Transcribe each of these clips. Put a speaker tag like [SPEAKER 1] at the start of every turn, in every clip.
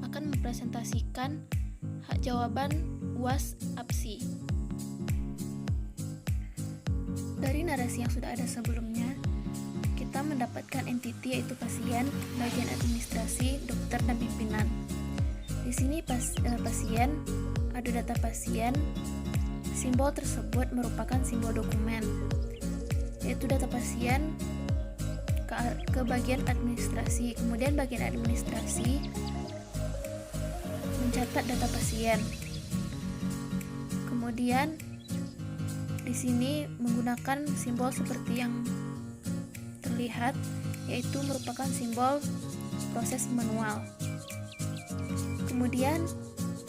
[SPEAKER 1] akan mempresentasikan hak jawaban UAS APSI. Dari narasi yang sudah ada sebelumnya, kita mendapatkan entiti yaitu pasien, bagian administrasi, dokter, dan pimpinan. Di sini pasien, ada data pasien. Simbol tersebut merupakan simbol dokumen, yaitu data pasien ke bagian administrasi. Kemudian bagian administrasi mencatat data pasien. Kemudian di sini menggunakan simbol seperti yang terlihat, yaitu merupakan simbol proses manual. Kemudian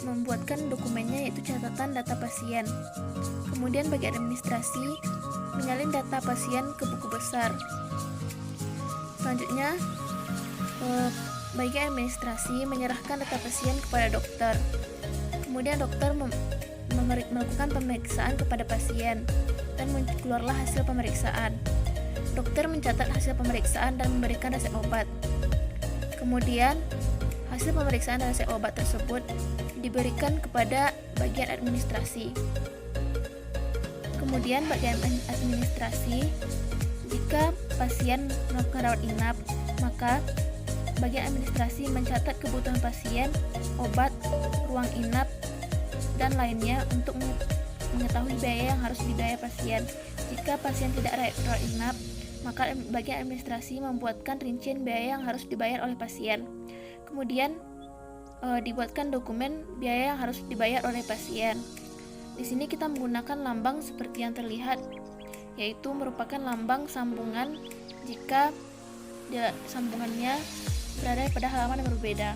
[SPEAKER 1] membuatkan dokumennya yaitu catatan data pasien. Kemudian bagi administrasi menyalin data pasien ke buku besar. Selanjutnya bagi administrasi menyerahkan data pasien kepada dokter. Kemudian dokter melakukan pemeriksaan kepada pasien dan keluarlah hasil pemeriksaan. Dokter mencatat hasil pemeriksaan dan memberikan resep obat. Kemudian hasil pemeriksaan dan resep obat tersebut diberikan kepada bagian administrasi. Kemudian bagian administrasi, jika pasien melakukan rawat inap, maka bagian administrasi mencatat kebutuhan pasien, obat, ruang inap, dan lainnya untuk mengetahui biaya yang harus dibayar pasien. Jika pasien tidak rawat inap, maka bagian administrasi membuatkan rincian biaya yang harus dibayar oleh pasien. Kemudian dibuatkan dokumen biaya yang harus dibayar oleh pasien. Di sini kita menggunakan lambang seperti yang terlihat, yaitu merupakan lambang sambungan jika sambungannya berada pada halaman yang berbeda.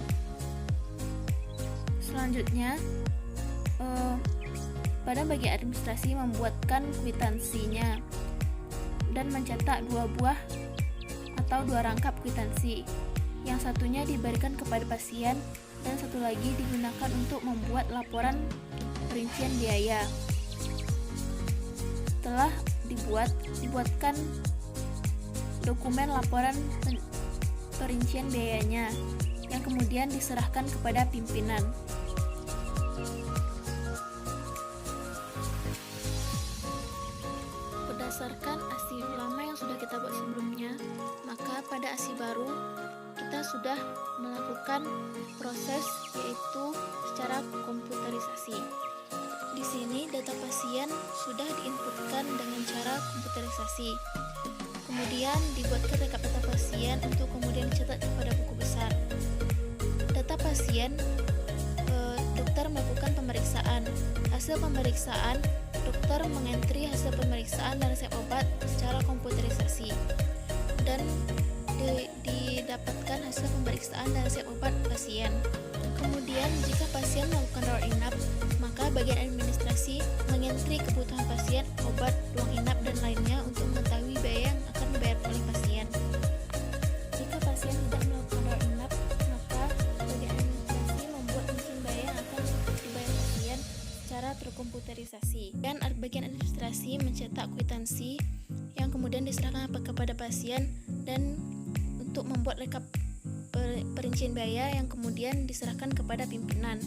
[SPEAKER 1] Selanjutnya, pada bagian administrasi membuatkan kwitansinya dan mencetak 2 buah atau 2 rangkap kwitansi. Yang satunya diberikan kepada pasien dan satu lagi digunakan untuk membuat laporan perincian biaya. Setelah dibuatkan dokumen laporan perincian biayanya yang kemudian diserahkan kepada pimpinan. Berdasarkan ASI lama yang sudah kita buat sebelumnya, maka pada ASI baru kita sudah melakukan proses yaitu secara komputerisasi. Di sini data pasien sudah diinputkan dengan cara komputerisasi. Kemudian dibuatkan rekap data pasien untuk kemudian dicatat kepada buku besar. Data pasien, dokter melakukan pemeriksaan. Hasil pemeriksaan, dokter mengentri hasil pemeriksaan dan resep obat secara komputerisasi. Dan didapatkan hasil pemeriksaan dan resep obat pasien. Kemudian jika pasien melakukan rawat inap, maka bagian administrasi mengentri kebutuhan pasien, obat, ruang inap, dan lainnya untuk mengetahui biaya yang akan dibayar oleh pasien. Jika pasien tidak melakukan rawat inap, maka bagian administrasi membuat rincian biaya yang akan dibayar pasien secara terkomputerisasi. Dan bagian administrasi mencetak kwitansi yang kemudian diserahkan kepada pasien dan untuk membuat rekap perincian biaya yang kemudian diserahkan kepada pimpinan.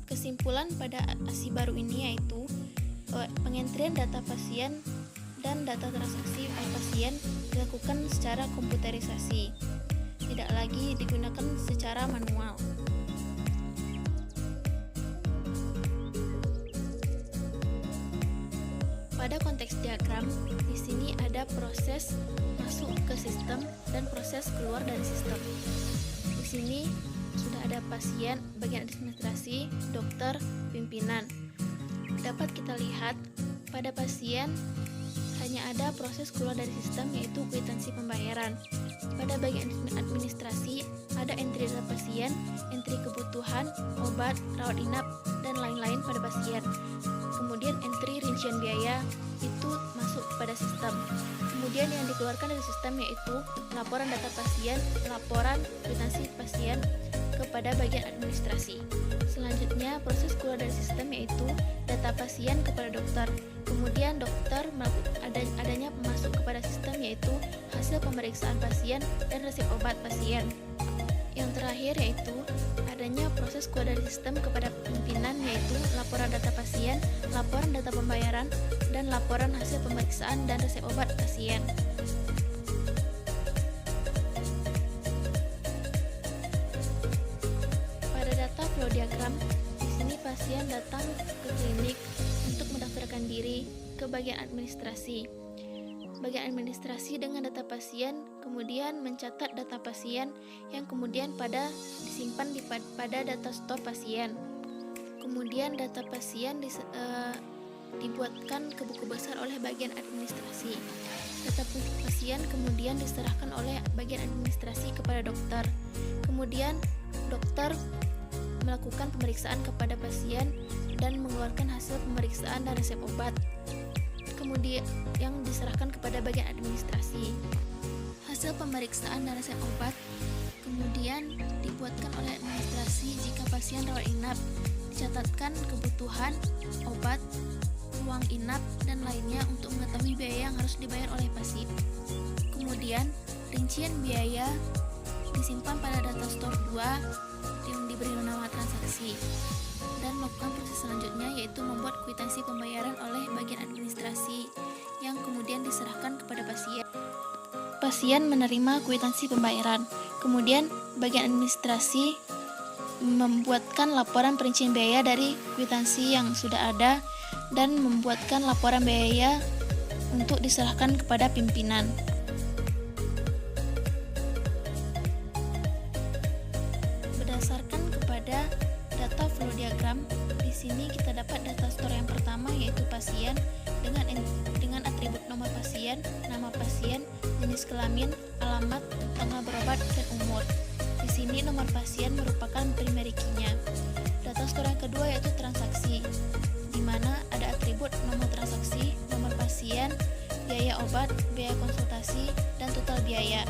[SPEAKER 1] Kesimpulan pada ASI baru ini yaitu pengentrian data pasien dan data transaksi pasien dilakukan secara komputerisasi, tidak lagi digunakan secara manual. Pada konteks diagram, di sini ada proses masuk ke sistem dan proses keluar dari sistem. Di sini sudah ada pasien, bagian administrasi, dokter, pimpinan. Dapat kita lihat pada pasien hanya ada proses keluar dari sistem yaitu kwitansi pembayaran. Pada bagian administrasi ada entry data pasien, entry kebutuhan, obat, rawat inap, dan lain-lain pada pasien. Kemudian entry rincian biaya itu masuk pada sistem. Kemudian yang dikeluarkan dari sistem yaitu laporan data pasien, laporan kwitansi pasien kepada bagian administrasi. Selanjutnya proses keluar dari sistem yaitu data pasien kepada dokter. Kemudian dokter adanya masuk kepada sistem yaitu hasil pemeriksaan pasien dan resep obat pasien. Yang terakhir yaitu adanya proses keluar dari sistem kepada pimpinan, yaitu laporan data pasien, laporan data pembayaran, dan laporan hasil pemeriksaan dan resep obat pasien. Pada data flow diagram, di sini pasien datang ke klinik untuk mendaftarkan diri ke bagian administrasi. Bagian administrasi dengan data pasien kemudian mencatat data pasien yang kemudian disimpan pada data store pasien. Kemudian data pasien dibuatkan ke buku besar oleh bagian administrasi. Data pasien kemudian diserahkan oleh bagian administrasi kepada dokter. Kemudian dokter melakukan pemeriksaan kepada pasien dan mengeluarkan hasil pemeriksaan dan resep obat, kemudian yang diserahkan kepada bagian administrasi. Hasil pemeriksaan dan resep obat kemudian dibuatkan oleh administrasi jika pasien rawat inap, dicatatkan kebutuhan obat, ruang inap, dan lainnya untuk mengetahui biaya yang harus dibayar oleh pasien. Kemudian rincian biaya disimpan pada data store 2 yang diberi nama transaksi, dan melakukan proses selanjutnya, yaitu membuat kwitansi pembayaran oleh bagian administrasi yang kemudian diserahkan kepada pasien. Pasien menerima kwitansi pembayaran. Kemudian bagian administrasi membuatkan laporan perincian biaya dari kwitansi yang sudah ada dan membuatkan laporan biaya untuk diserahkan kepada pimpinan. Berdasarkan kepada data flow diagram, di sini kita dapat data store yang pertama, yaitu pasien dengan atribut nomor pasien, nama pasien, jenis kelamin, alamat, tanggal berobat, dan umur. Di sini nomor pasien merupakan primary key-nya. Data store yang kedua yaitu transaksi, di mana ada atribut nomor transaksi, nomor pasien, biaya obat, biaya konsultasi, dan total biaya.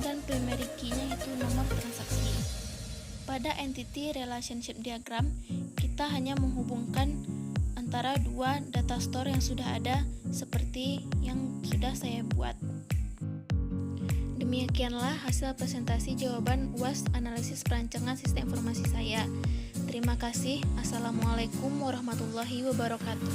[SPEAKER 1] Dan primary key-nya itu nomor transaksi. Pada entity relationship diagram, kita hanya menghubungkan antara dua data store yang sudah ada seperti yang sudah saya buat. Demikianlah hasil presentasi jawaban UAS analisis perancangan sistem informasi saya. Terima kasih. Assalamualaikum warahmatullahi wabarakatuh.